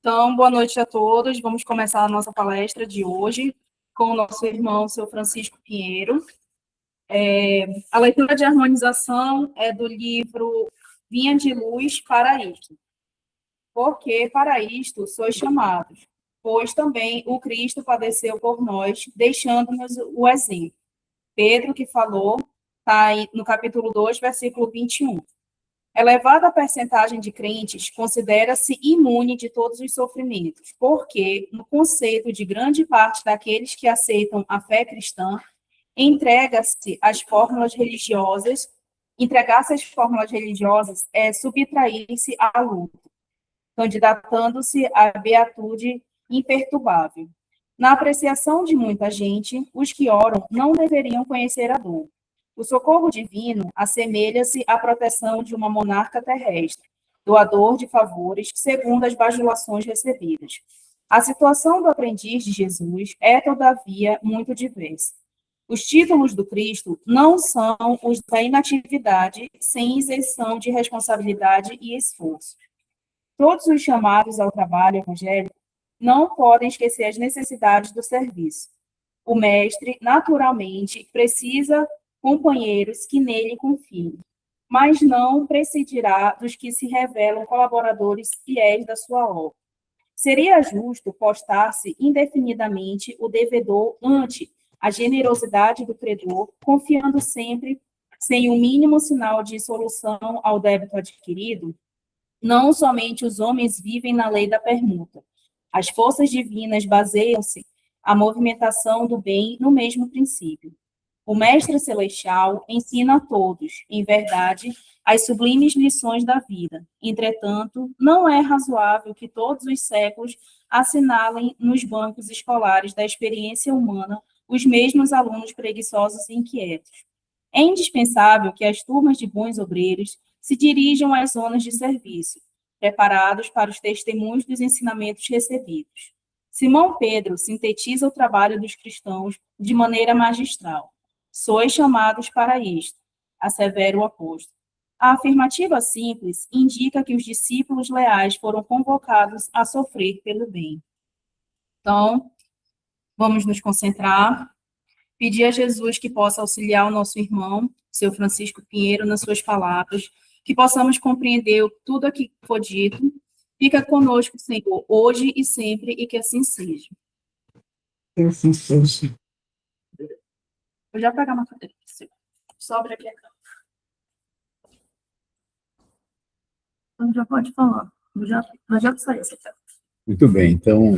Então, boa noite a todos. Vamos começar a nossa palestra de hoje com o nosso irmão, seu Francisco Pinheiro. A leitura de harmonização é do livro Vinha de Luz para isto. Porque para isto sois chamados, pois também o Cristo padeceu por nós, deixando-nos o exemplo. Pedro, que falou, está aí no capítulo 2, versículo 21. Elevada a percentagem de crentes considera-se imune de todos os sofrimentos, porque, no conceito de grande parte daqueles que aceitam a fé cristã, entrega-se às fórmulas religiosas, entregar-se às fórmulas religiosas é subtrair-se à luta, candidatando-se à beatude imperturbável. Na apreciação de muita gente, os que oram não deveriam conhecer a dor. O socorro divino assemelha-se à proteção de uma monarca terrestre, doador de favores segundo as bajulações recebidas. A situação do aprendiz de Jesus é, todavia, muito diversa. Os títulos do Cristo não são os da inatividade, sem isenção de responsabilidade e esforço. Todos os chamados ao trabalho evangélico não podem esquecer as necessidades do serviço. O mestre, naturalmente, precisa companheiros que nele confiem, mas não prescindirá dos que se revelam colaboradores fiéis da sua obra. Seria justo postar-se indefinidamente o devedor ante a generosidade do credor, confiando sempre, sem o mínimo sinal de solução ao débito adquirido? Não somente os homens vivem na lei da permuta. As forças divinas baseiam-se a movimentação do bem no mesmo princípio. O Mestre Celestial ensina a todos, em verdade, as sublimes lições da vida. Entretanto, não é razoável que todos os séculos assinalem nos bancos escolares da experiência humana os mesmos alunos preguiçosos e inquietos. É indispensável que as turmas de bons obreiros se dirijam às zonas de serviço, preparados para os testemunhos dos ensinamentos recebidos. Simão Pedro sintetiza o trabalho dos cristãos de maneira magistral. Sois chamados para isto, assevera o apóstolo. A afirmativa simples indica que os discípulos leais foram convocados a sofrer pelo bem. Então, vamos nos concentrar, pedir a Jesus que possa auxiliar o nosso irmão, seu Francisco Pinheiro, nas suas palavras, que possamos compreender tudo aqui que foi dito. Fica conosco, Senhor, hoje e sempre, e que assim seja. Que assim seja. Vou já pegar uma cadeira, Senhor. Sobre aqui a câmera. Então, já pode falar. Já saí, você tá. Muito bem, então,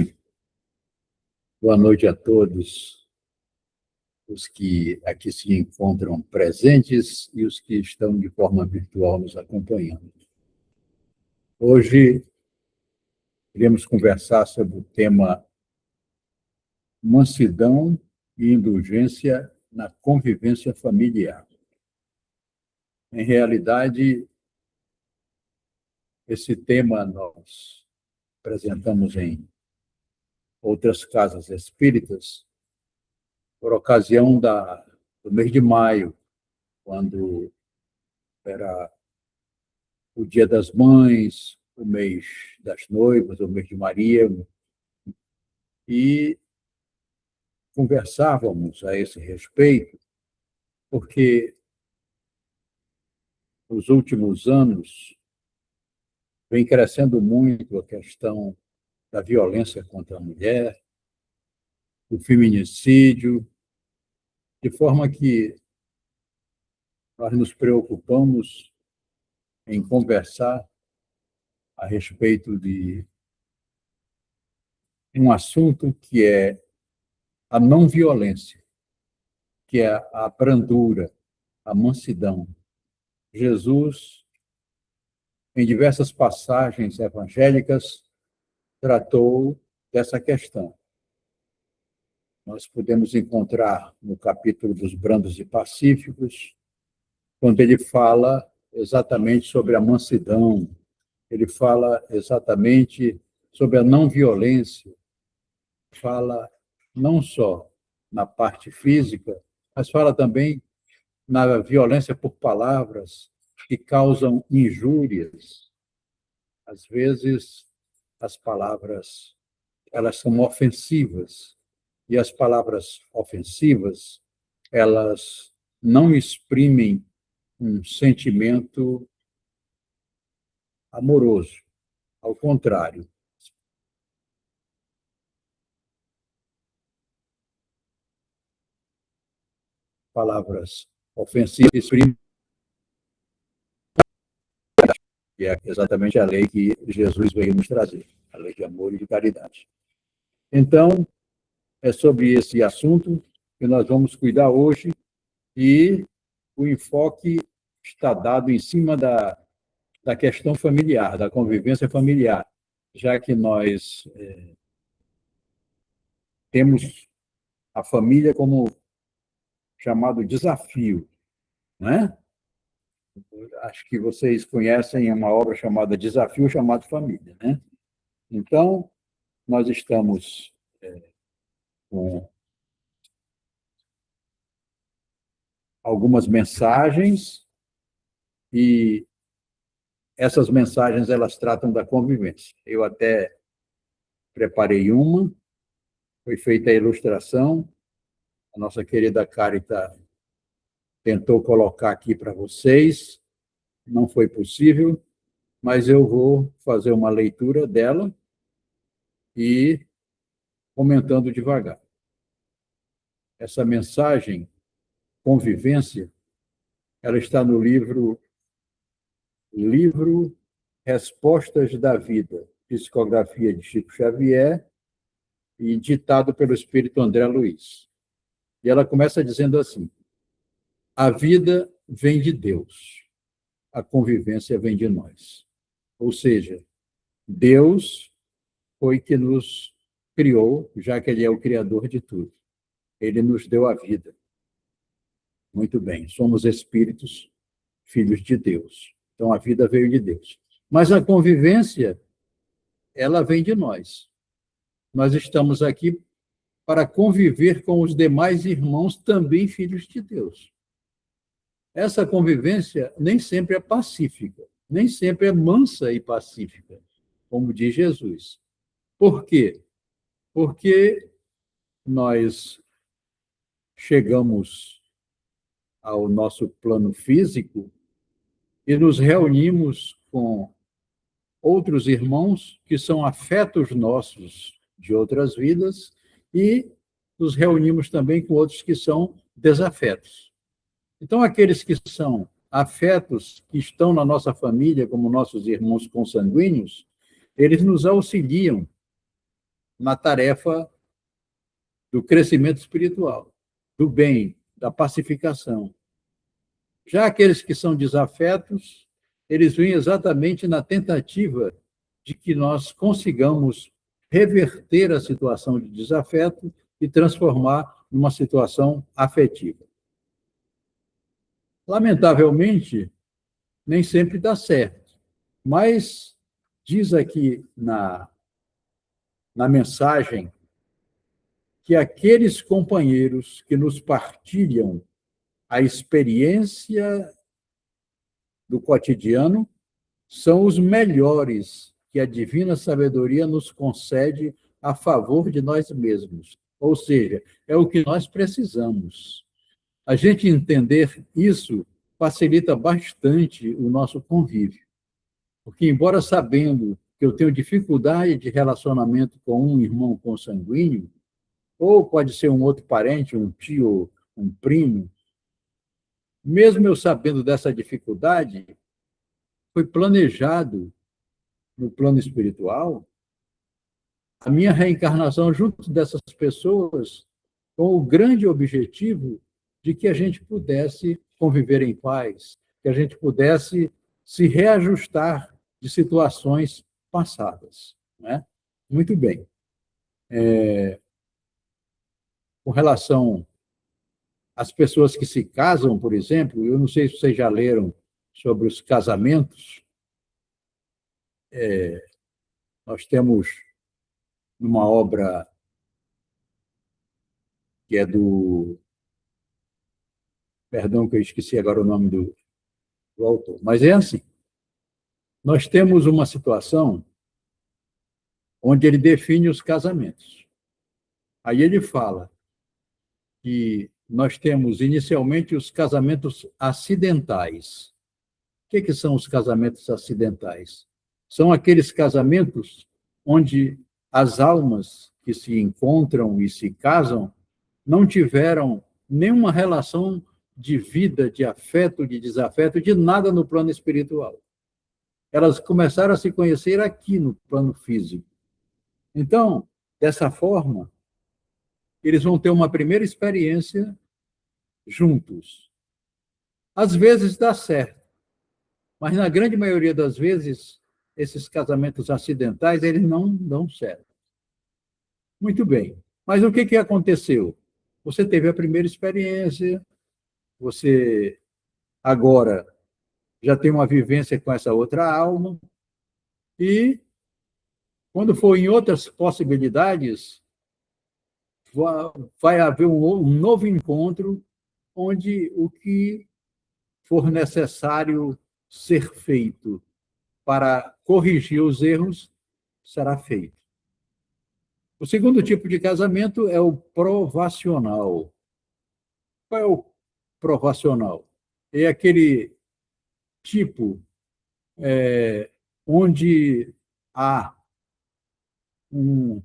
boa noite a todos os que aqui se encontram presentes e os que estão de forma virtual nos acompanhando. Hoje, iremos conversar sobre o tema mansidão e indulgência na convivência familiar. Em realidade, esse tema nós apresentamos em outras casas espíritas por ocasião do mês de maio, quando era o Dia das Mães, o mês das noivas, o mês de Maria, e conversávamos a esse respeito, porque nos últimos anos vem crescendo muito a questão da violência contra a mulher, do feminicídio, de forma que nós nos preocupamos em conversar a respeito de um assunto que é a não violência, que é a brandura, a mansidão. Jesus, em diversas passagens evangélicas, tratou dessa questão. Nós podemos encontrar no capítulo dos brandos e pacíficos, quando ele fala exatamente sobre a mansidão, ele fala exatamente sobre a não violência, fala não só na parte física, mas fala também na violência por palavras que causam injúrias, às vezes as palavras, elas são ofensivas. E as palavras ofensivas, elas não exprimem um sentimento amoroso. Ao contrário. Palavras ofensivas exprimem, que é exatamente a lei que Jesus veio nos trazer, a lei de amor e de caridade. Então, é sobre esse assunto que nós vamos cuidar hoje, e o enfoque está dado em cima da questão familiar, da convivência familiar, já que nós temos a família como chamado desafio, né? Acho que vocês conhecem uma obra chamada Desafio, chamado Família, né? Então, nós estamos com algumas mensagens, e essas mensagens, elas tratam da convivência. Eu até preparei uma, foi feita a ilustração, a nossa querida Carita tentou colocar aqui para vocês, não foi possível, mas eu vou fazer uma leitura dela e comentando devagar. Essa mensagem, convivência, ela está no livro Respostas da Vida, psicografia de Chico Xavier e ditado pelo Espírito André Luiz. E ela começa dizendo assim: a vida vem de Deus, a convivência vem de nós. Ou seja, Deus foi que nos criou, já que Ele é o Criador de tudo. Ele nos deu a vida. Muito bem, somos espíritos, filhos de Deus. Então, a vida veio de Deus. Mas a convivência, ela vem de nós. Nós estamos aqui para conviver com os demais irmãos, também filhos de Deus. Essa convivência nem sempre é pacífica, nem sempre é mansa e pacífica, como diz Jesus. Por quê? Porque nós chegamos ao nosso plano físico e nos reunimos com outros irmãos que são afetos nossos de outras vidas, e nos reunimos também com outros que são desafetos. Então, aqueles que são afetos, que estão na nossa família, como nossos irmãos consanguíneos, eles nos auxiliam na tarefa do crescimento espiritual, do bem, da pacificação. Já aqueles que são desafetos, eles vêm exatamente na tentativa de que nós consigamos reverter a situação de desafeto e transformar numa situação afetiva. Lamentavelmente, nem sempre dá certo, mas diz aqui na mensagem que aqueles companheiros que nos partilham a experiência do cotidiano são os melhores que a divina sabedoria nos concede a favor de nós mesmos. Ou seja, é o que nós precisamos. A gente entender isso facilita bastante o nosso convívio. Porque, embora sabendo que eu tenho dificuldade de relacionamento com um irmão consanguíneo, ou pode ser um outro parente, um tio, um primo, mesmo eu sabendo dessa dificuldade, foi planejado no plano espiritual a minha reencarnação junto dessas pessoas, com o grande objetivo de que a gente pudesse conviver em paz, que a gente pudesse se reajustar de situações passadas, né? Muito bem. Com relação às pessoas que se casam, por exemplo, eu não sei se vocês já leram sobre os casamentos. Nós temos uma obra que é do... Perdão que eu esqueci agora o nome do autor, mas é assim. Nós temos uma situação onde ele define os casamentos. Aí ele fala que nós temos inicialmente os casamentos acidentais. O que são os casamentos acidentais? São aqueles casamentos onde as almas que se encontram e se casam não tiveram nenhuma relação de vida, de afeto, de desafeto, de nada no plano espiritual. Elas começaram a se conhecer aqui no plano físico. Então, dessa forma, eles vão ter uma primeira experiência juntos. Às vezes dá certo, mas na grande maioria das vezes, esses casamentos acidentais, eles não dão certo. Muito bem. Mas o que aconteceu? Você teve a primeira experiência, você agora já tem uma vivência com essa outra alma, e quando for em outras possibilidades, vai haver um novo encontro onde o que for necessário ser feito para corrigir os erros será feito. O segundo tipo de casamento é o provacional. Qual é o provacional? É aquele tipo onde há um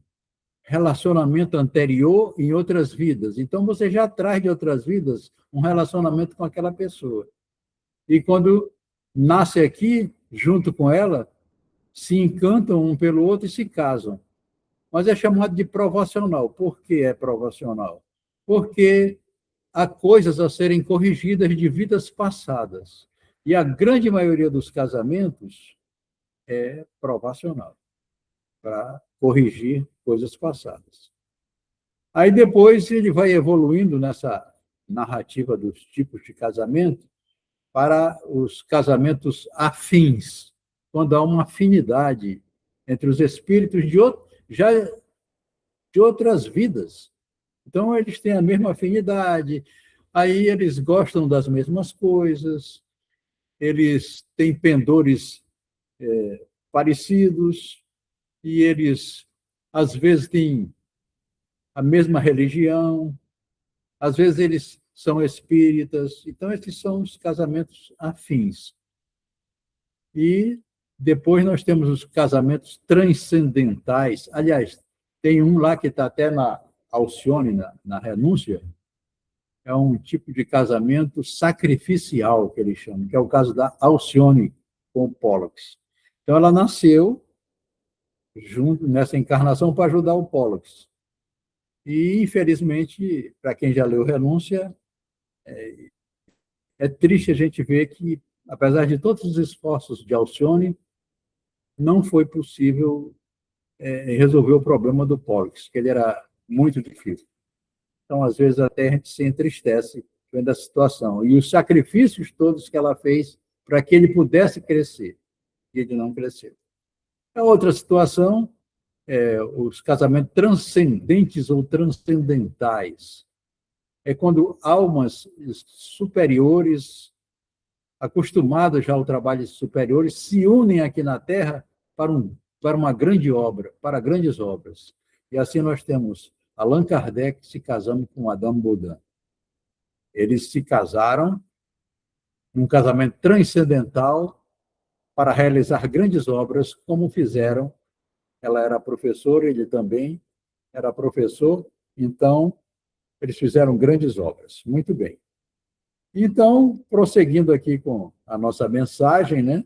relacionamento anterior em outras vidas. Então, você já traz de outras vidas um relacionamento com aquela pessoa. E quando nasce aqui, junto com ela, se encantam um pelo outro e se casam. Mas é chamado de provacional. Por que é provacional? Porque há coisas a serem corrigidas de vidas passadas. E a grande maioria dos casamentos é provacional, para corrigir coisas passadas. Aí depois ele vai evoluindo nessa narrativa dos tipos de casamento para os casamentos afins, quando há uma afinidade entre os espíritos já de outras vidas. Então, eles têm a mesma afinidade, aí eles gostam das mesmas coisas, eles têm pendores parecidos, e eles, às vezes, têm a mesma religião, às vezes eles são espíritas. Então, esses são os casamentos afins. E depois nós temos os casamentos transcendentais. Aliás, tem um lá que está até na Alcione, na renúncia, é um tipo de casamento sacrificial, que eles chamam, que é o caso da Alcione com o Pollux. Então, ela nasceu junto nessa encarnação para ajudar o Pollux. E, infelizmente, para quem já leu Renúncia, é triste a gente ver que, apesar de todos os esforços de Alcione, não foi possível resolver o problema do Pollux, que ele era muito difícil. Então, às vezes, até a gente se entristece vendo a situação. E os sacrifícios todos que ela fez para que ele pudesse crescer, e ele não cresceu. A outra situação é os casamentos transcendentes ou transcendentais. É quando almas superiores, acostumadas já ao trabalho superiores, se unem aqui na Terra para uma grande obra, para grandes obras. E assim nós temos Allan Kardec se casando com Madame Baudin. Eles se casaram num casamento transcendental para realizar grandes obras, como fizeram. Ela era professora, ele também era professor, então eles fizeram grandes obras. Muito bem. Então, prosseguindo aqui com a nossa mensagem, né?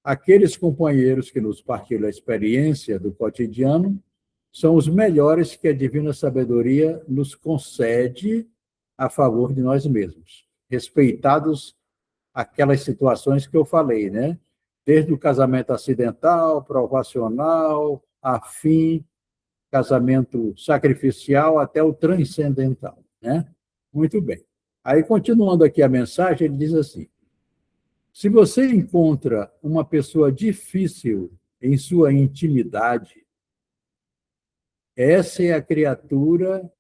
Aqueles companheiros que nos partilham a experiência do cotidiano são os melhores que a divina sabedoria nos concede a favor de nós mesmos, respeitados aquelas situações que eu falei, né? Desde o casamento acidental, provacional, afim, casamento sacrificial, até o transcendental, né? Muito bem. Aí, continuando aqui a mensagem, ele diz assim: se você encontra uma pessoa difícil em sua intimidade, essa é a criatura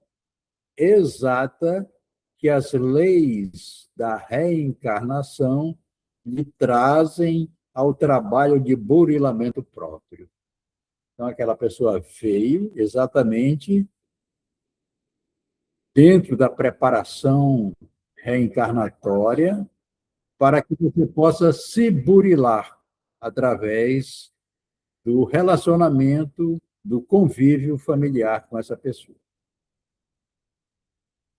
exata que as leis da reencarnação lhe trazem ao trabalho de burilamento próprio. Então, aquela pessoa veio exatamente dentro da preparação reencarnatória para que você possa se burilar através do relacionamento, do convívio familiar com essa pessoa.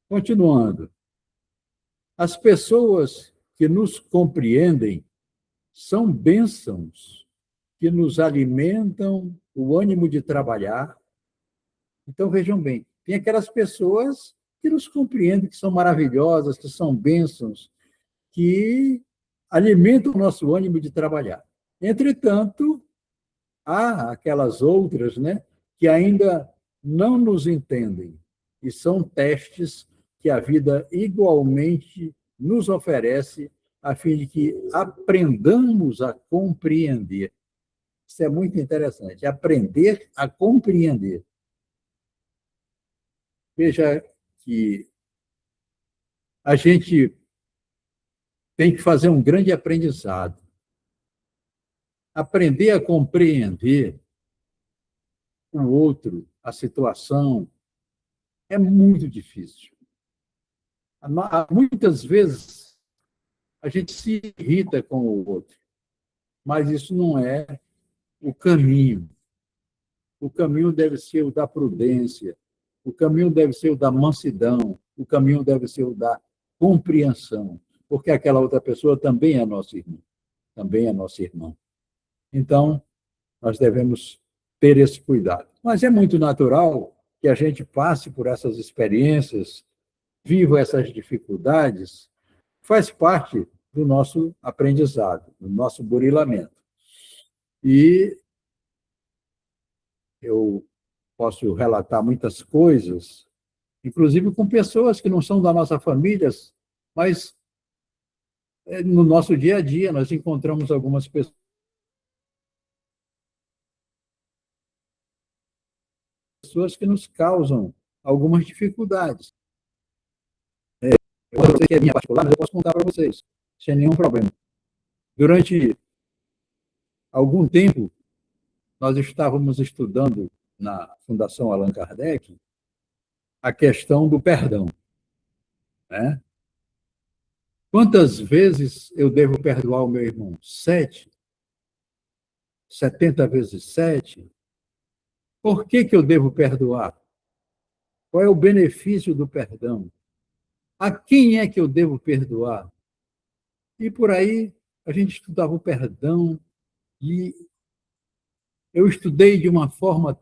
Continuando, as pessoas que nos compreendem são bênçãos que nos alimentam o ânimo de trabalhar. Então, vejam bem, tem aquelas pessoas que nos compreendem, que são maravilhosas, que são bênçãos, que alimentam o nosso ânimo de trabalhar. Entretanto, há aquelas outras, né, que ainda não nos entendem, e são testes que a vida igualmente nos oferece a fim de que aprendamos a compreender. Isso é muito interessante, aprender a compreender. Veja que a gente tem que fazer um grande aprendizado. Aprender a compreender o outro, a situação, é muito difícil. Muitas vezes a gente se irrita com o outro, mas isso não é o caminho. O caminho deve ser o da prudência, o caminho deve ser o da mansidão, o caminho deve ser o da compreensão, porque aquela outra pessoa também é nosso irmão, também é nosso irmão. Então, nós devemos ter esse cuidado. Mas é muito natural que a gente passe por essas experiências, viva essas dificuldades, faz parte do nosso aprendizado, do nosso burilamento. E eu posso relatar muitas coisas, inclusive com pessoas que não são da nossa família, mas no nosso dia a dia nós encontramos algumas pessoas que nos causam algumas dificuldades. Eu sei que é minha particular, mas eu posso contar para vocês, sem nenhum problema. Durante algum tempo, nós estávamos estudando na Fundação Allan Kardec a questão do perdão, né? Quantas vezes eu devo perdoar o meu irmão? 7? 70 vezes 7? Por que eu devo perdoar? Qual é o benefício do perdão? A quem é que eu devo perdoar? E por aí a gente estudava o perdão e eu estudei de uma forma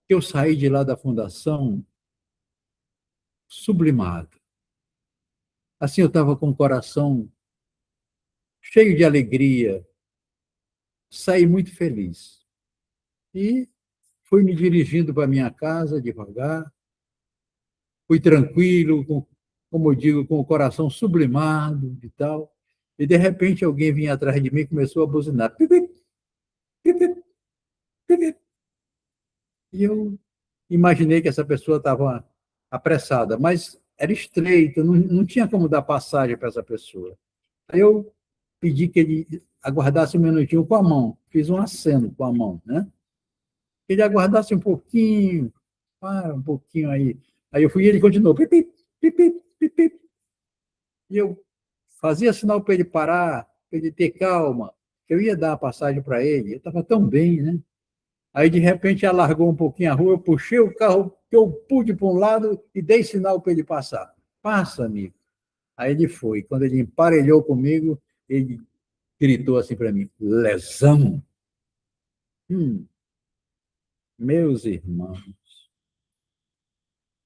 que eu saí de lá da fundação sublimado. Assim, eu estava com o coração cheio de alegria, saí muito feliz. E fui me dirigindo para minha casa devagar, fui tranquilo, como eu digo, com o coração sublimado e tal. E, de repente, alguém vinha atrás de mim e começou a buzinar. Pip, pip, pip. E eu imaginei que essa pessoa estava apressada, mas era estreito, não tinha como dar passagem para essa pessoa. Aí eu pedi que ele aguardasse um minutinho com a mão, fiz um aceno com a mão, né? Que ele aguardasse um pouquinho, para um pouquinho aí. Aí eu fui e ele continuou, pipi, pipi, pipi. E eu fazia sinal para ele parar, para ele ter calma, que eu ia dar a passagem para ele, eu estava tão bem, né? Aí, de repente, alargou um pouquinho a rua, eu puxei o carro que eu pude para um lado e dei sinal para ele passar. Passa, amigo. Aí ele foi. Quando ele emparelhou comigo, ele gritou assim para mim, lesão. Meus irmãos,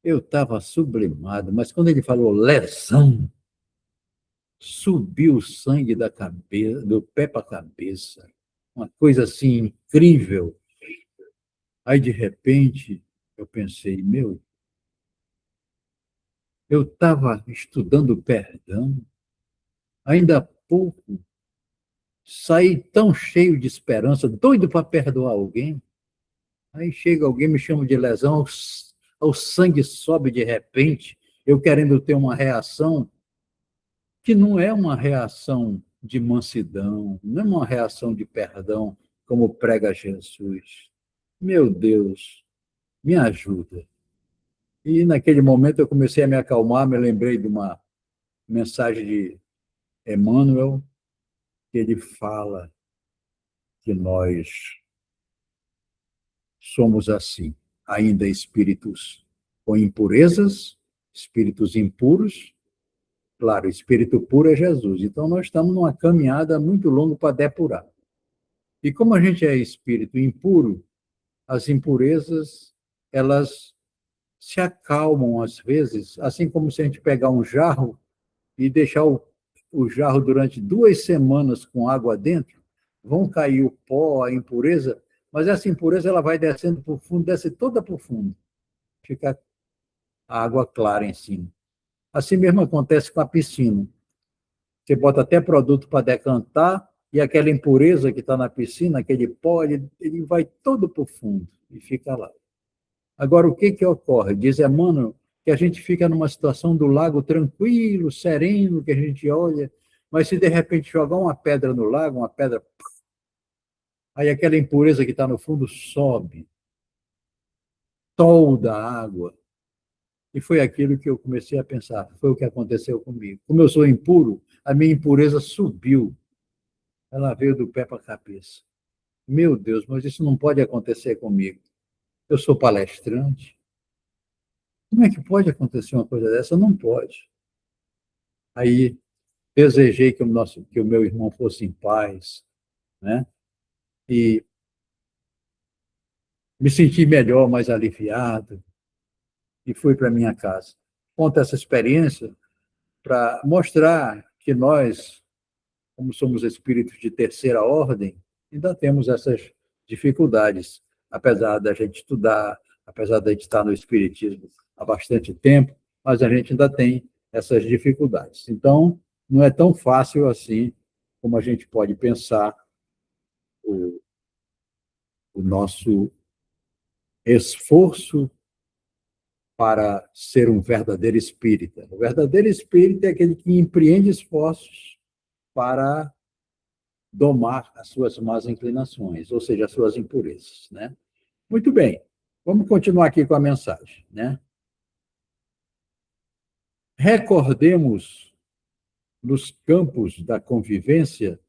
eu estava sublimado, mas quando ele falou lesão, subiu o sangue da cabeça, do pé para a cabeça. Uma coisa assim incrível. Aí, de repente, eu pensei, eu estava estudando perdão, ainda há pouco saí tão cheio de esperança, doido para perdoar alguém. Aí chega alguém, me chama de lesão, o sangue sobe de repente, eu querendo ter uma reação que não é uma reação de mansidão, não é uma reação de perdão, como prega Jesus. Meu Deus, me ajuda. E naquele momento eu comecei a me acalmar, me lembrei de uma mensagem de Emmanuel, que ele fala que nós somos assim, ainda espíritos com impurezas, espíritos impuros. Claro, espírito puro é Jesus. Então nós estamos numa caminhada muito longa para depurar. E como a gente é espírito impuro, as impurezas, elas se acalmam às vezes, assim como se a gente pegar um jarro e deixar o jarro durante 2 semanas com água dentro, vão cair o pó, a impureza, mas essa impureza ela vai descendo para o fundo, desce toda para o fundo, fica a água clara em cima. Assim mesmo acontece com a piscina. Você bota até produto para decantar e aquela impureza que está na piscina, aquele pó, ele vai todo para o fundo e fica lá. Agora, o que, que ocorre? Diz Emmanuel que a gente fica numa situação do lago tranquilo, sereno, que a gente olha, mas se de repente jogar uma pedra no lago, uma pedra, aí aquela impureza que está no fundo sobe, tolda a água. E foi aquilo que eu comecei a pensar, foi o que aconteceu comigo. Como eu sou impuro, a minha impureza subiu, ela veio do pé para a cabeça. Meu Deus, mas isso não pode acontecer comigo. Eu sou palestrante. Como é que pode acontecer uma coisa dessa? Não pode. Aí desejei que o meu irmão fosse em paz, né? E me senti melhor, mais aliviado, e fui para minha casa. Conto essa experiência para mostrar que nós, como somos espíritos de terceira ordem, ainda temos essas dificuldades, apesar da gente estudar, apesar da gente estar no espiritismo há bastante tempo, mas a gente ainda tem essas dificuldades. Então, não é tão fácil assim como a gente pode pensar o, o nosso esforço para ser um verdadeiro espírita. O verdadeiro espírita é aquele que empreende esforços para domar as suas más inclinações, ou seja, as suas impurezas, né? Muito bem. Vamos continuar aqui com a mensagem, né? Recordemos, nos campos da convivência,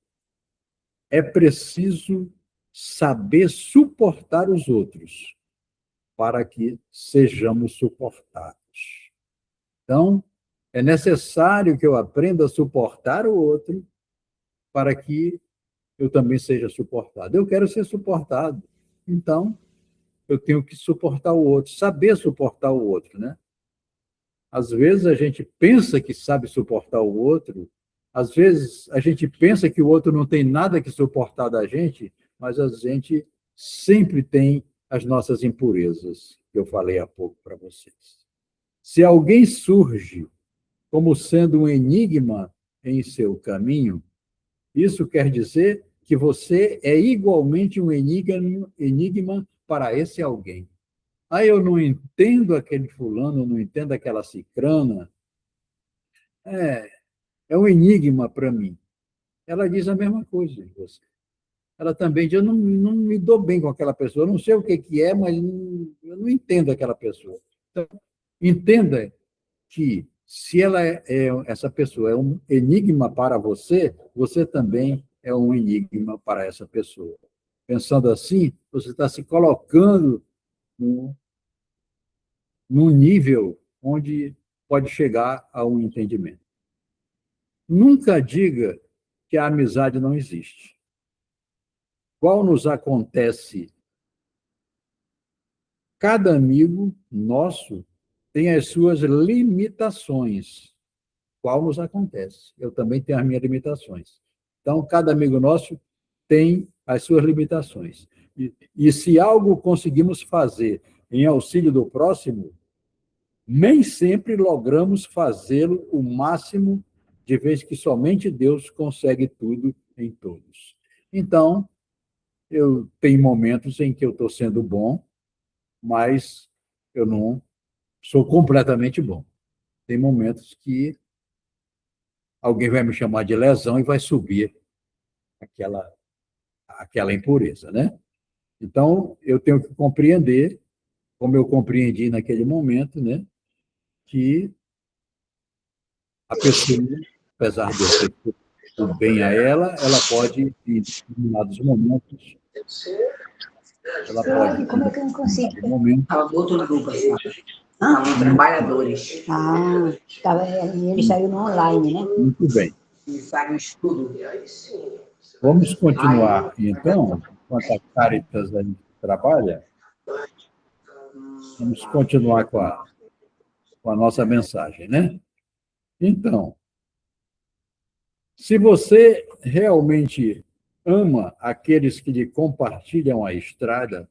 é preciso saber suportar os outros para que sejamos suportados. Então, é necessário que eu aprenda a suportar o outro para que eu também seja suportado. Eu quero ser suportado, então eu tenho que suportar o outro, saber suportar o outro, né? Às vezes a gente pensa que sabe suportar o outro, às vezes a gente pensa que o outro não tem nada que suportar da gente, mas a gente sempre tem as nossas impurezas, que eu falei há pouco para vocês. Se alguém surge como sendo um enigma em seu caminho, isso quer dizer que você é igualmente um enigma para esse alguém. Ah, eu não entendo aquele fulano, eu não entendo aquela cicrana. É, é um enigma para mim. Ela diz a mesma coisa de você. Ela também diz, eu não me dou bem com aquela pessoa, eu não sei o que é, mas eu não entendo aquela pessoa. Então, entenda que se essa pessoa é um enigma para você, você também é um enigma para essa pessoa. Pensando assim, você está se colocando num, num nível onde pode chegar a um entendimento. Nunca diga que a amizade não existe. Qual nos acontece, cada amigo nosso tem as suas limitações. Qual nos acontece. Eu também tenho as minhas limitações. Então, cada amigo nosso tem as suas limitações. E se algo conseguimos fazer em auxílio do próximo, nem sempre logramos fazê-lo o máximo, de vez que somente Deus consegue tudo em todos. Então, eu tenho momentos em que eu estou sendo bom, mas eu não sou completamente bom. Tem momentos que alguém vai me chamar de lesão e vai subir aquela impureza, né? Então, eu tenho que compreender, como eu compreendi naquele momento, né, que a pessoa, apesar de eu ter feito o bem a ela pode, em determinados momentos, ela pode, em Como é que eu não consigo? determinado momento, Ela botou no grupo assim. Estavam trabalhadores. Ele saiu no online, né? muito bem. E faz um estudo. Vamos continuar, então, enquanto a Caritas aí trabalha, vamos continuar com a nossa mensagem, né? Então, se você realmente ama aqueles que lhe compartilham a estrada,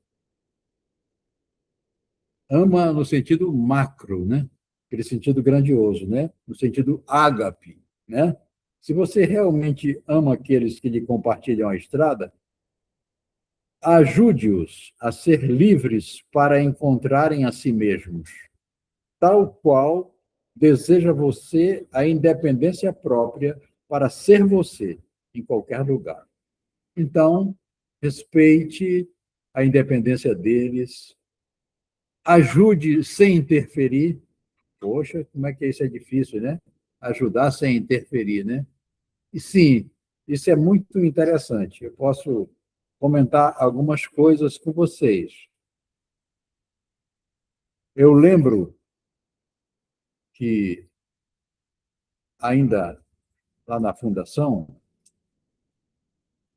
ama no sentido macro, né? Aquele sentido grandioso, né? No sentido ágape, né? Se você realmente ama aqueles que lhe compartilham a estrada, ajude-os a ser livres para encontrarem a si mesmos, tal qual deseja você a independência própria para ser você em qualquer lugar. Então, respeite a independência deles, ajude sem interferir. Poxa, como é que isso é difícil, né? Ajudar sem interferir, né? E sim, isso é muito interessante. Eu posso comentar algumas coisas com vocês. Eu lembro que, ainda lá na fundação,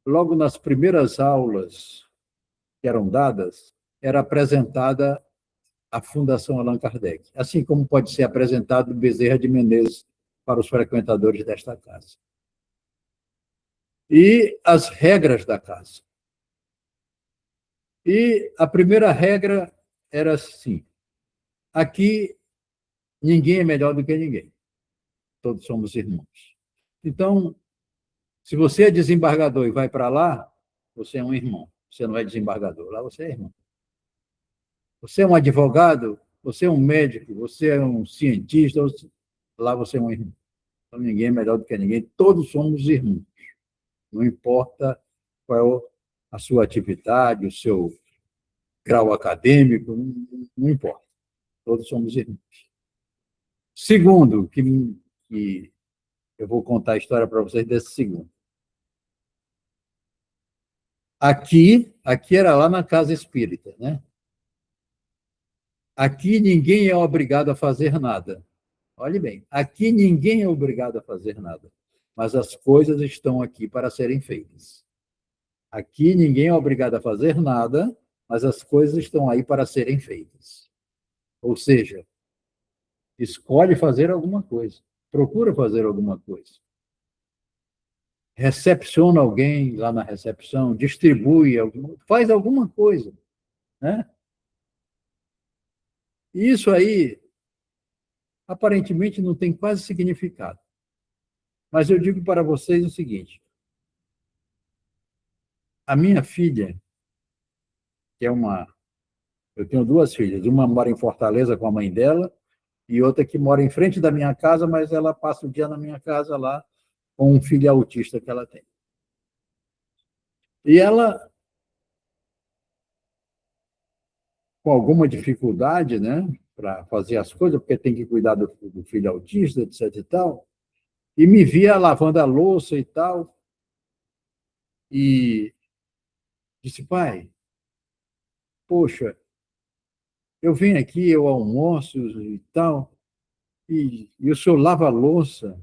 logo nas primeiras aulas que eram dadas, era apresentada a Fundação Allan Kardec, assim como pode ser apresentado Bezerra de Menezes para os frequentadores desta casa. E as regras da casa. E a primeira regra era assim: aqui ninguém é melhor do que ninguém. Todos somos irmãos. Então, se você é desembargador e vai para lá, você é um irmão. Você não é desembargador, lá você é irmão. Você é um advogado, você é um médico, você é um cientista, lá você é um irmão. Então, ninguém é melhor do que ninguém, todos somos irmãos. Não importa qual é a sua atividade, o seu grau acadêmico, não importa. Todos somos irmãos. Segundo, que eu vou contar a história para vocês desse segundo. Aqui era lá na Casa Espírita, né? Aqui ninguém é obrigado a fazer nada. Olhe bem, aqui ninguém é obrigado a fazer nada, mas as coisas estão aqui para serem feitas. Aqui ninguém é obrigado a fazer nada, mas as coisas estão aí para serem feitas. Ou seja, escolhe fazer alguma coisa, procura fazer alguma coisa. Recepciona alguém lá na recepção, distribui, faz alguma coisa, né? E isso aí, aparentemente, não tem quase significado. Mas eu digo para vocês o seguinte: a minha filha, que é uma... Eu tenho duas filhas, uma mora em Fortaleza com a mãe dela, e outra que mora em frente da minha casa, mas ela passa o dia na minha casa lá com um filho autista que ela tem. E ela, com alguma dificuldade, né, para fazer as coisas, porque tem que cuidar do filho autista, etc e tal, e me via lavando a louça e tal, e disse: pai, poxa, eu venho aqui, eu almoço e tal, e o senhor lava a louça.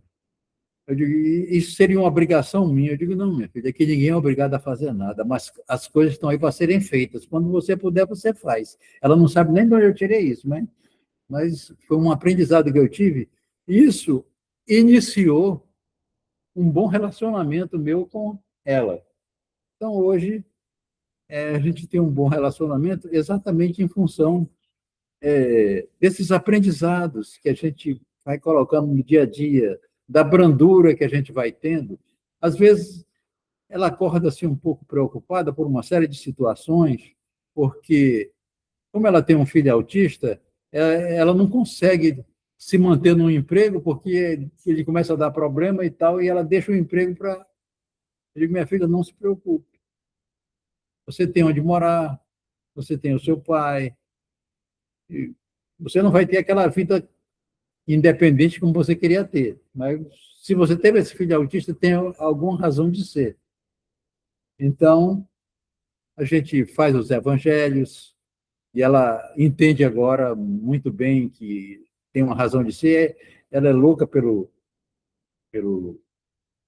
Eu digo: isso seria uma obrigação minha. Eu digo: não, minha filha, aqui ninguém é obrigado a fazer nada, mas as coisas estão aí para serem feitas. Quando você puder, você faz. Ela não sabe nem de onde eu tirei isso, mas foi um aprendizado que eu tive. Isso iniciou um bom relacionamento meu com ela. Então, hoje, a gente tem um bom relacionamento exatamente em função desses aprendizados que a gente vai colocando no dia a dia, da brandura que a gente vai tendo. Às vezes, ela acorda assim um pouco preocupada por uma série de situações, porque, como ela tem um filho autista, ela não consegue se manter num emprego porque ele começa a dar problema e tal, e ela deixa o emprego para... Eu digo: minha filha, não se preocupe. Você tem onde morar, você tem o seu pai, e você não vai ter aquela vida independente como você queria ter, mas se você teve esse filho autista, tem alguma razão de ser. Então, a gente faz os evangelhos, e ela entende agora muito bem que tem uma razão de ser, ela é louca pelo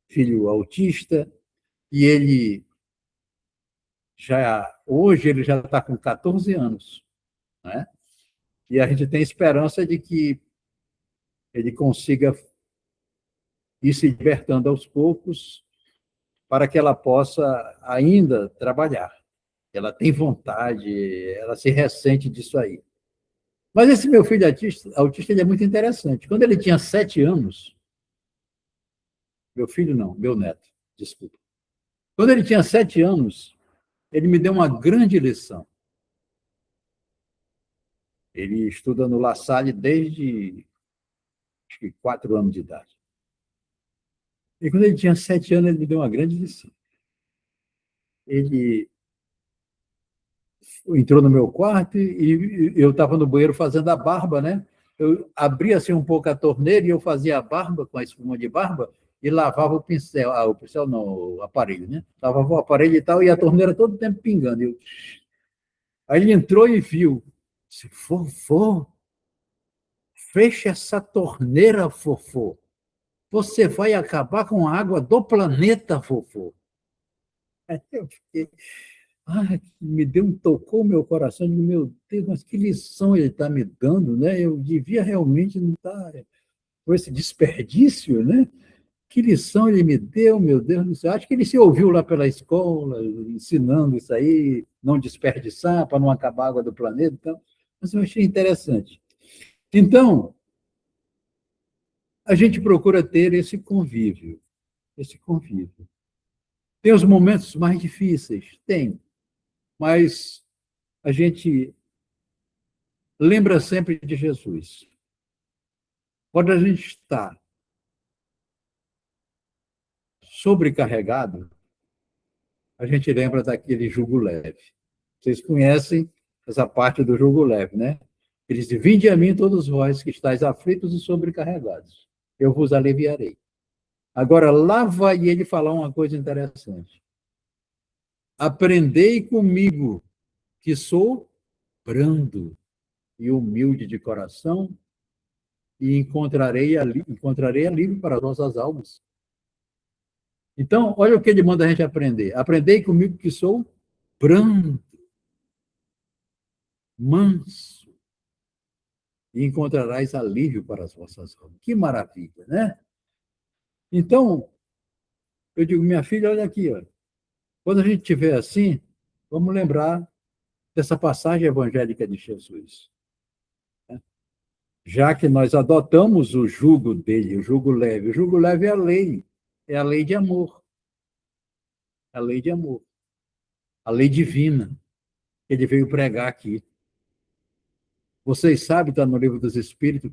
filho autista, e hoje ele já está com 14 anos, né? E a gente tem esperança de que ele consiga ir se libertando aos poucos para que ela possa ainda trabalhar. Ela tem vontade, ela se ressente disso aí. Mas esse meu filho autista ele é muito interessante. Quando ele tinha 7 anos, meu filho não, meu neto, desculpa. Quando ele tinha 7 anos, ele me deu uma grande lição. Ele estuda no La Salle desde acho que 4 anos de idade. E quando ele tinha 7 anos, ele me deu uma grande lição. Ele entrou no meu quarto e eu estava no banheiro fazendo a barba, né? Eu abria assim um pouco a torneira e eu fazia a barba com a espuma de barba e lavava o pincel, o pincel não, o aparelho, né? Lavava o aparelho e tal, e a torneira todo o tempo pingando. Aí ele entrou e viu. Se Fofô, fecha essa torneira, Fofô. Você vai acabar com a água do planeta, Fofô. Aí eu fiquei, tocou o meu coração, digo, meu Deus, mas que lição ele está me dando, né? Eu devia realmente não estar com esse desperdício, né? Que lição ele me deu, meu Deus do céu. Acho que ele se ouviu lá pela escola, ensinando isso aí, não desperdiçar, para não acabar a água do planeta. Então, mas eu achei interessante. Então, a gente procura ter esse convívio, esse convívio. Tem os momentos mais difíceis? Tem, mas a gente lembra sempre de Jesus. Quando a gente está sobrecarregado, a gente lembra daquele jugo leve. Vocês conhecem essa parte do jugo leve, né? Ele diz, vinde a mim todos vós que estáis aflitos e sobrecarregados, eu vos aliviarei. Agora, lá vai ele falar uma coisa interessante. Aprendei comigo, que sou brando e humilde de coração, e encontrarei alívio para as vossas almas. Então, olha o que ele manda a gente aprender. Aprendei comigo que sou brando, manso, e encontrarás alívio para as vossas almas. Que maravilha, né? Então, eu digo, minha filha, olha aqui, ó. Quando a gente estiver assim, vamos lembrar dessa passagem evangélica de Jesus. Né? Já que nós adotamos o jugo dele, o jugo leve. O jugo leve é a lei de amor. A lei de amor. A lei divina que ele veio pregar aqui. Vocês sabem, está no Livro dos Espíritos,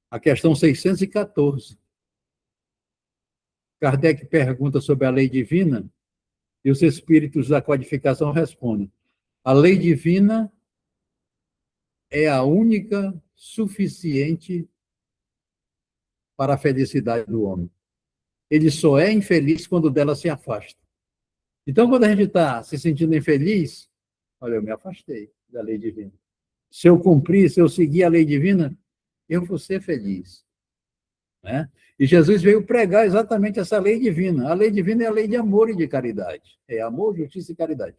a questão 614. Kardec pergunta sobre a lei divina e os espíritos da codificação respondem: a lei divina é a única suficiente para a felicidade do homem. Ele só é infeliz quando dela se afasta. Então, quando a gente está se sentindo infeliz, olha, eu me afastei da lei divina. Se eu cumprir, se eu seguir a lei divina, eu vou ser feliz. Né? E Jesus veio pregar exatamente essa lei divina. A lei divina é a lei de amor e de caridade. É amor, justiça e caridade.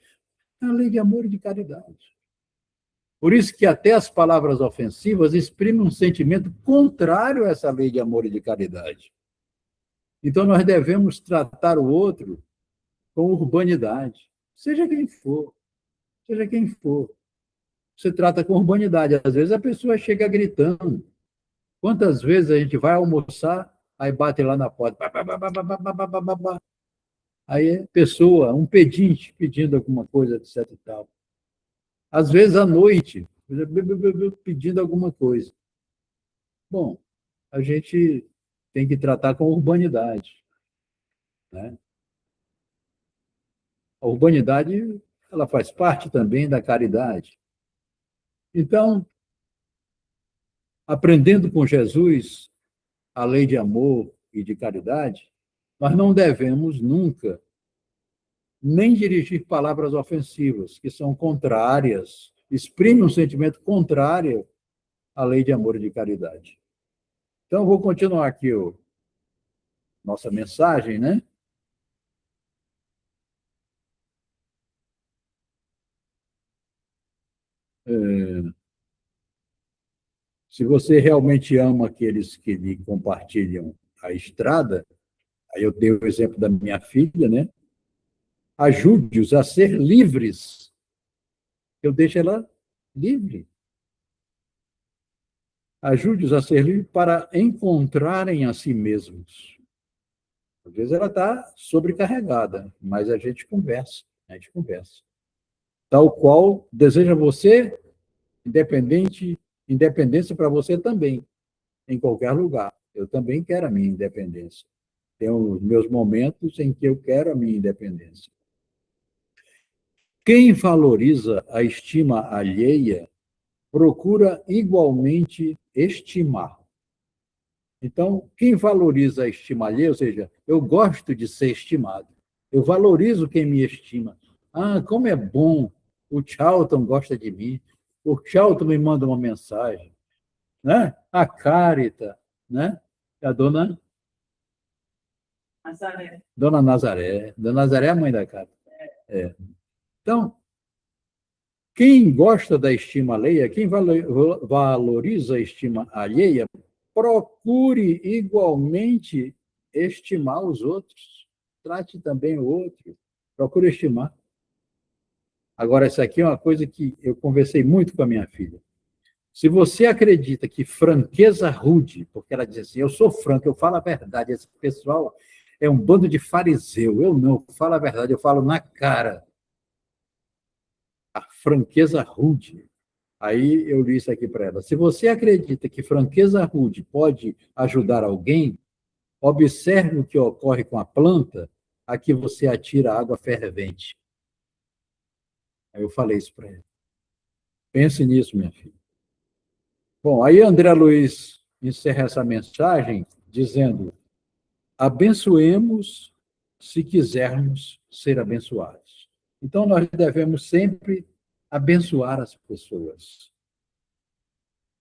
É a lei de amor e de caridade. Por isso que até as palavras ofensivas exprimem um sentimento contrário a essa lei de amor e de caridade. Então, nós devemos tratar o outro com urbanidade. Seja quem for. Seja quem for. Você trata com urbanidade. Às vezes a pessoa chega gritando. Quantas vezes a gente vai almoçar, aí bate lá na porta. Aí é pessoa, um pedinte pedindo alguma coisa, etc e tal. Às vezes à noite, pedindo alguma coisa. Bom, a gente tem que tratar com urbanidade. Né? A urbanidade ela faz parte também da caridade. Então, aprendendo com Jesus a lei de amor e de caridade, nós não devemos nunca nem dirigir palavras ofensivas, que são contrárias, exprimem um sentimento contrário à lei de amor e de caridade. Então, vou continuar aqui nossa mensagem, né? Se você realmente ama aqueles que lhe compartilham a estrada, aí eu dei o exemplo da minha filha, né? Ajude-os a ser livres. Eu deixo ela livre. Ajude-os a ser livres para encontrarem a si mesmos. Às vezes ela está sobrecarregada, mas a gente conversa. Tal qual deseja você, independência para você também, em qualquer lugar. Eu também quero a minha independência. Tenho os meus momentos em que eu quero a minha independência. Quem valoriza a estima alheia procura igualmente estimar. Então, quem valoriza a estima alheia, ou seja, eu gosto de ser estimado, eu valorizo quem me estima. Ah, como é bom, o Charlton gosta de mim, o Charlton me manda uma mensagem, né? A Cárita, né? A dona Nazaré. Dona Nazaré. Dona Nazaré é a mãe da Cárita. É. Então, quem gosta da estima alheia, quem valoriza a estima alheia, procure igualmente estimar os outros. Trate também o outro. Procure estimar. Agora, isso aqui é uma coisa que eu conversei muito com a minha filha. Se você acredita que franqueza rude, porque ela diz assim, eu sou franco, eu falo a verdade, esse pessoal é um bando de fariseu, eu não, eu falo a verdade, eu falo na cara. A franqueza rude. Aí eu li isso aqui para ela. Se você acredita que franqueza rude pode ajudar alguém, observe o que ocorre com a planta a que você atira água fervente. Aí eu falei isso para ela. Pense nisso, minha filha. Bom, aí André Luiz encerra essa mensagem dizendo: abençoemos se quisermos ser abençoados. Então, nós devemos sempre abençoar as pessoas.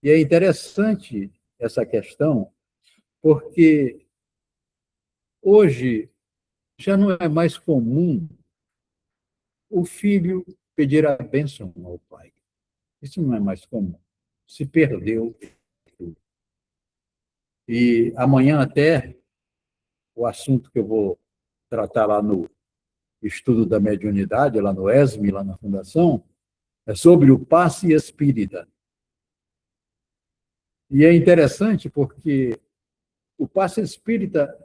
E é interessante essa questão, porque hoje já não é mais comum o filho pedir a bênção ao pai. Isso não é mais comum. Se perdeu. E amanhã até o assunto que eu vou tratar lá no estudo da mediunidade, lá no ESME, lá na Fundação, é sobre o passe espírita. E é interessante porque o passe espírita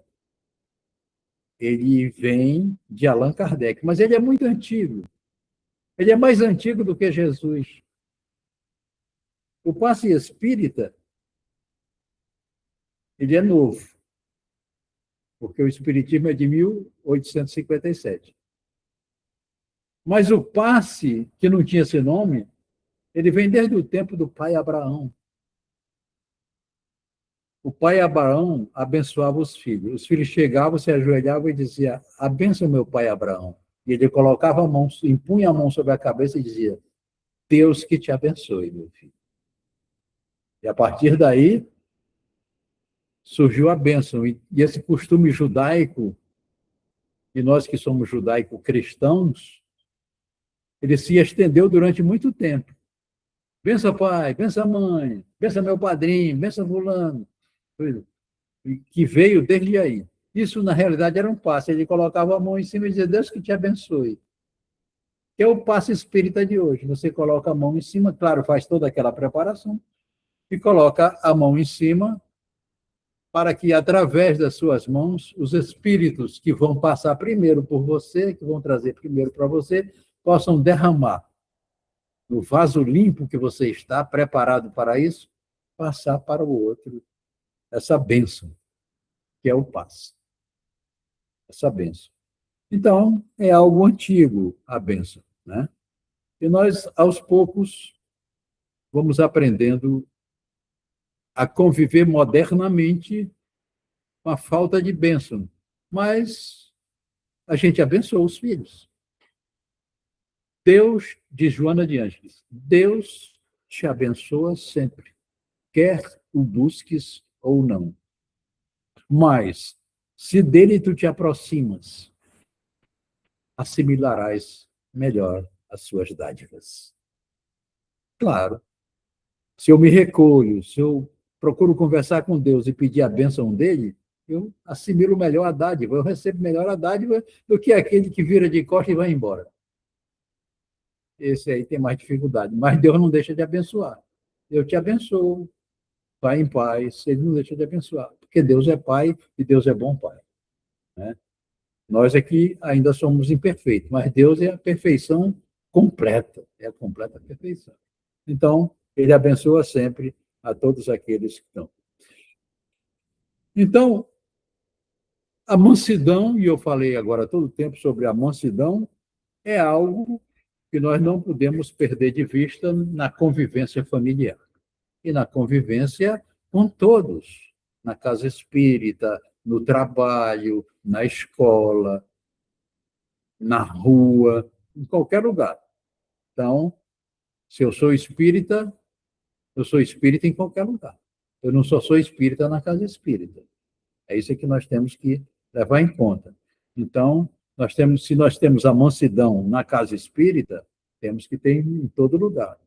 ele vem de Allan Kardec, mas ele é muito antigo. Ele é mais antigo do que Jesus. O passe espírita, ele é novo, porque o espiritismo é de 1857. Mas o passe, que não tinha esse nome, ele vem desde o tempo do pai Abraão. O pai Abraão abençoava os filhos. Os filhos chegavam, se ajoelhavam e diziam: abençoa meu pai Abraão. E ele colocava a mão, impunha a mão sobre a cabeça e dizia: Deus que te abençoe, meu filho. E a partir daí surgiu a bênção. E esse costume judaico, e nós que somos judaico-cristãos, ele se estendeu durante muito tempo. Bença pai, bença mãe, bença meu padrinho, bença fulano, que veio desde aí. Isso, na realidade, era um passe. Ele colocava a mão em cima e dizia: Deus que te abençoe. Que é o passe espírita de hoje. Você coloca a mão em cima, claro, faz toda aquela preparação, e coloca a mão em cima para que, através das suas mãos, os espíritos que vão passar primeiro por você, que vão trazer primeiro para você, possam derramar no vaso limpo que você está preparado para isso, passar para o outro essa bênção, que é o passe. Essa bênção. Então, é algo antigo a bênção. né? E nós, aos poucos, vamos aprendendo a conviver modernamente com a falta de bênção. Mas a gente abençoa os filhos. Deus, de Joana de Ângeles, Deus te abençoa sempre, quer o busques ou não. Mas, se dele tu te aproximas, assimilarás melhor as suas dádivas. Claro, se eu me recolho, se eu procuro conversar com Deus e pedir a bênção dele, eu assimilo melhor a dádiva, eu recebo melhor a dádiva do que aquele que vira de costas e vai embora. Esse aí tem mais dificuldade, mas Deus não deixa de abençoar. Eu te abençoo, vai em paz, ele não deixa de abençoar, porque Deus é Pai e Deus é bom Pai, né? Nós aqui ainda somos imperfeitos, mas Deus é a perfeição completa, é a completa perfeição. Então, ele abençoa sempre a todos aqueles que estão. Então, a mansidão, e eu falei agora todo o tempo sobre a mansidão, é algo que nós não podemos perder de vista na convivência familiar e na convivência com todos, na casa espírita, no trabalho, na escola, na rua, em qualquer lugar. Então, se eu sou espírita em qualquer lugar. Eu não só sou espírita na casa espírita. É isso que nós temos que levar em conta. Então, se nós temos a mansidão na casa espírita, temos que ter em todo lugar.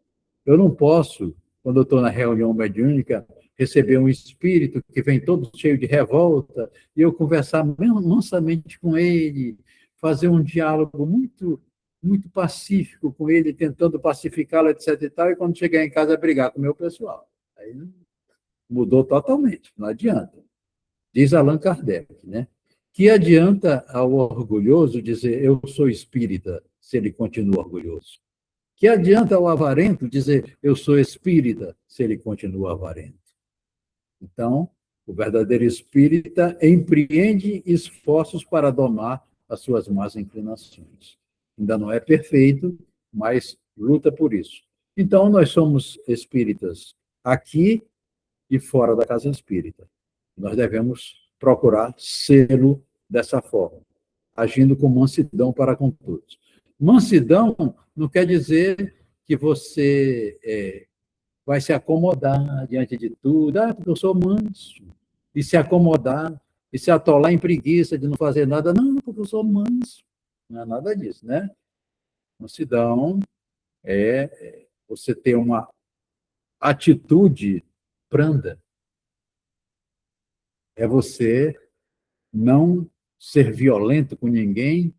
Eu não posso, quando eu estou na reunião mediúnica, receber um espírito que vem todo cheio de revolta e eu conversar mansamente com ele, fazer um diálogo muito pacífico com ele, tentando pacificá-lo, etc. e tal, e quando chegar em casa brigar com o meu pessoal. Aí mudou totalmente, não adianta. Diz Allan Kardec, né? Que adianta ao orgulhoso dizer eu sou espírita, se ele continua orgulhoso? Que adianta ao avarento dizer eu sou espírita, se ele continua avarento? Então, o verdadeiro espírita empreende esforços para domar as suas más inclinações. Ainda não é perfeito, mas luta por isso. Então, nós somos espíritas aqui e fora da casa espírita. Nós devemos procurar sê-lo dessa forma, agindo com mansidão para com todos. Mansidão não quer dizer que você vai se acomodar diante de tudo. Ah, porque eu sou manso. E se acomodar, e se atolar em preguiça de não fazer nada. Não, porque eu sou manso. Não é nada disso, né? Mansidão é você ter uma atitude branda. É você não ser violento com ninguém,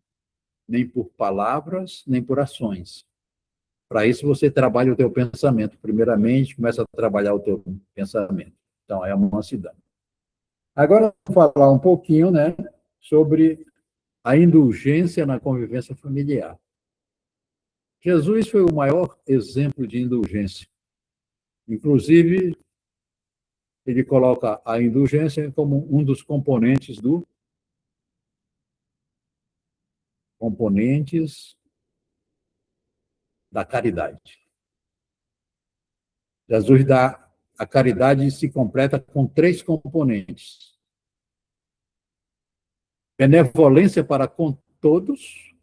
nem por palavras, nem por ações. Para isso, você trabalha o teu pensamento. Primeiramente, começa a trabalhar o teu pensamento. Então, é a mansidão. Agora, vou falar um pouquinho, né, sobre a indulgência na convivência familiar. Jesus foi o maior exemplo de indulgência. Inclusive, ele coloca a indulgência como um dos componentes da caridade. Jesus dá a caridade se completa com 3 componentes: benevolência para com todos,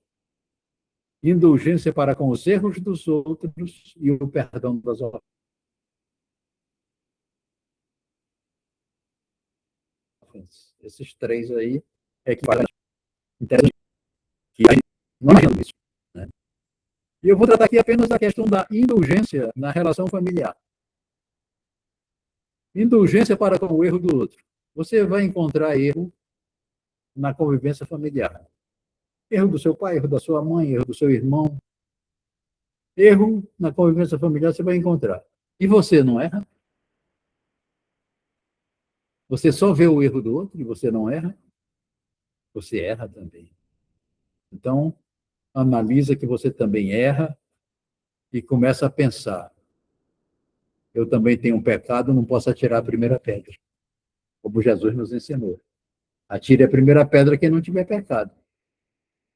indulgência para com os erros dos outros e o perdão das ofensas. Esses 3 aí é que vale que não é isso, né? E eu vou tratar aqui apenas da questão da indulgência na relação familiar. Indulgência para com o erro do outro. Você vai encontrar erro na convivência familiar. Erro do seu pai, erro da sua mãe, erro do seu irmão. Erro na convivência familiar você vai encontrar. E você não erra? Você só vê o erro do outro e você não erra? Você erra também. Então, analisa que você também erra e começa a pensar. Eu também tenho um pecado, não posso atirar a primeira pedra. Como Jesus nos ensinou. Atire a primeira pedra quem não tiver pecado.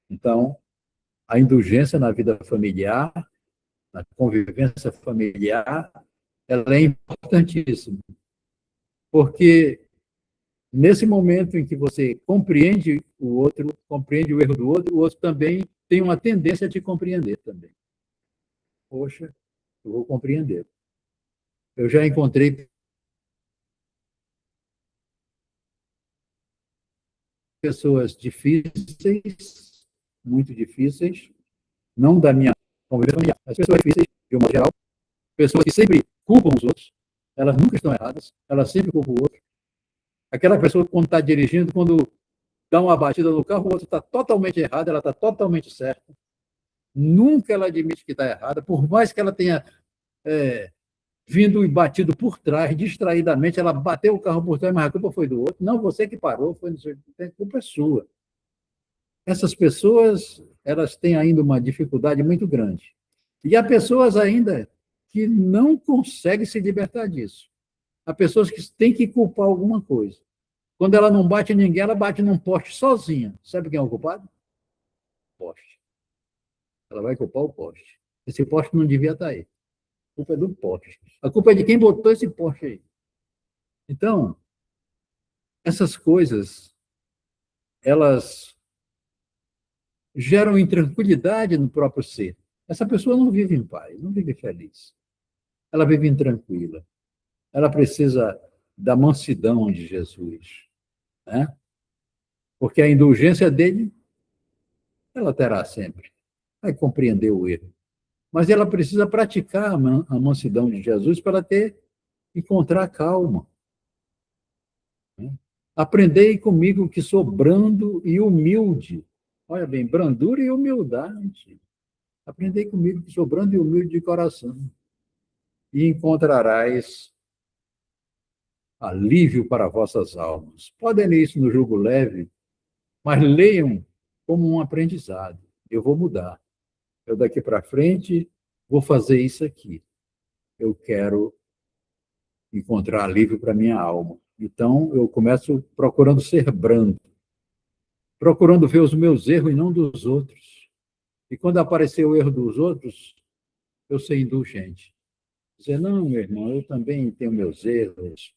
Então, A indulgência na vida familiar, na convivência familiar, ela é importantíssima, porque nesse momento em que você compreende o outro, compreende o erro do outro, o outro também tem uma tendência a te compreender também. Poxa, eu vou compreender. Eu já encontrei pessoas difíceis, muito difíceis, não da minha convivência familiar, mas pessoas difíceis, de um modo geral, pessoas que sempre culpam os outros, elas nunca estão erradas, elas sempre culpam o outro. Aquela pessoa que, quando está dirigindo, quando dá uma batida no carro, o outro está totalmente errado, ela está totalmente certa. Nunca ela admite que está errada, por mais que ela tenha vindo e batido por trás, distraidamente, ela bateu o carro por trás, mas a culpa foi do outro. Não, você que parou, a culpa é sua. Essas pessoas, elas têm ainda uma dificuldade muito grande. E há pessoas ainda que não conseguem se libertar disso. Há pessoas que têm que culpar alguma coisa. Quando ela não bate em ninguém, ela bate num poste sozinha. Sabe quem é o culpado? O poste. Ela vai culpar o poste. Esse poste não devia estar aí. A culpa é do poste. A culpa é de quem botou esse poste aí. Então, essas coisas, elas geram intranquilidade no próprio ser. Essa pessoa não vive em paz, não vive feliz. Ela vive intranquila. Ela precisa da mansidão de Jesus, né? Porque a indulgência dele, ela terá sempre. Vai compreender o erro. Mas ela precisa praticar a mansidão de Jesus para encontrar calma. Né? Aprendei comigo que sou brando e humilde. Olha bem, brandura e humildade. Aprendei comigo que sou brando e humilde de coração. E encontrarás alívio para vossas almas. Podem ler isso no jugo leve, mas leiam como um aprendizado. Eu vou mudar. Eu daqui para frente vou fazer isso aqui. Eu quero encontrar alívio para minha alma. Então, eu começo procurando ser brando, procurando ver os meus erros e não dos outros. E quando aparecer o erro dos outros, eu ser indulgente. Dizer, não, meu irmão, eu também tenho meus erros.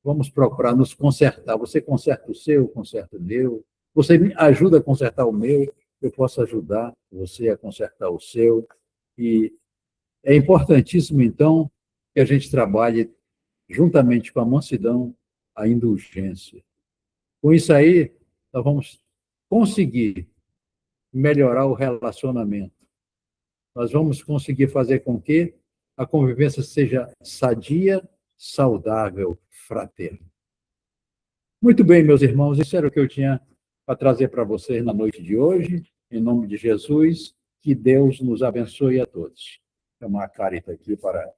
Vamos procurar nos consertar. Você conserta o seu, eu conserto o meu. Você me ajuda a consertar o meu, eu posso ajudar você a consertar o seu. E é importantíssimo, então, que a gente trabalhe juntamente com a mansidão, a indulgência. Com isso aí, nós vamos conseguir melhorar o relacionamento. Nós vamos conseguir fazer com que a convivência seja sadia, saudável, fraterna. Muito bem, meus irmãos, isso era o que eu tinha para trazer para vocês na noite de hoje. Em nome de Jesus, que Deus nos abençoe a todos. Tem uma carita aqui para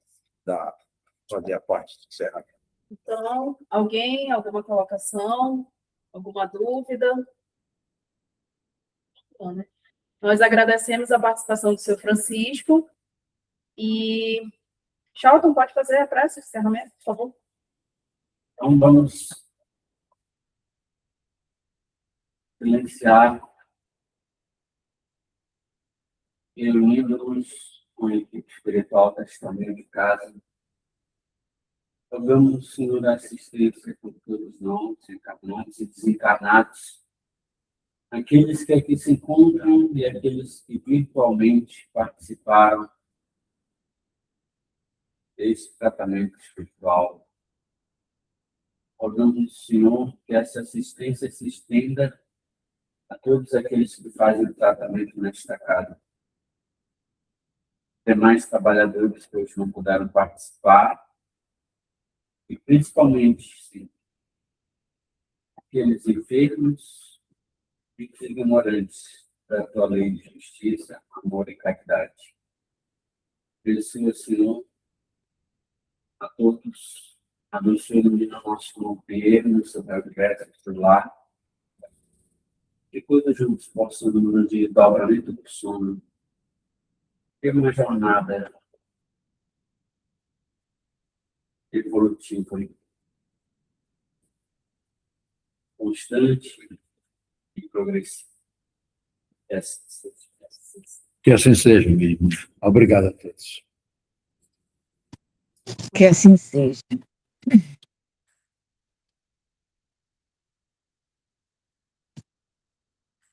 fazer a parte de encerramento. Então, alguma colocação, alguma dúvida? Então, né? Nós agradecemos a participação do seu Francisco e Charlton, pode fazer a prece de encerramento, por favor? Então, vamos silenciar, reunindo-nos com a equipe espiritual Testamento de casa. Rogamos, Senhor, a assistência por todos nós, encarnados e desencarnados, aqueles que aqui se encontram e aqueles que virtualmente participaram desse tratamento espiritual. Rogamos, Senhor, que essa assistência se estenda a todos aqueles que fazem o tratamento nesta casa. Demais trabalhadores que hoje não puderam participar, e principalmente, sim, aqueles enfermos e ignorantes da tua lei de justiça, amor e caridade. Abençoa, Senhor, a todos, abençoe no nosso companheiro, no seu regresso do lar, e todos juntos possamos, no dia do dobramento do sono, ter uma jornada evolutiva, constante e progressiva. Essa Que assim seja, minha irmã. Obrigado a todos. Que assim seja.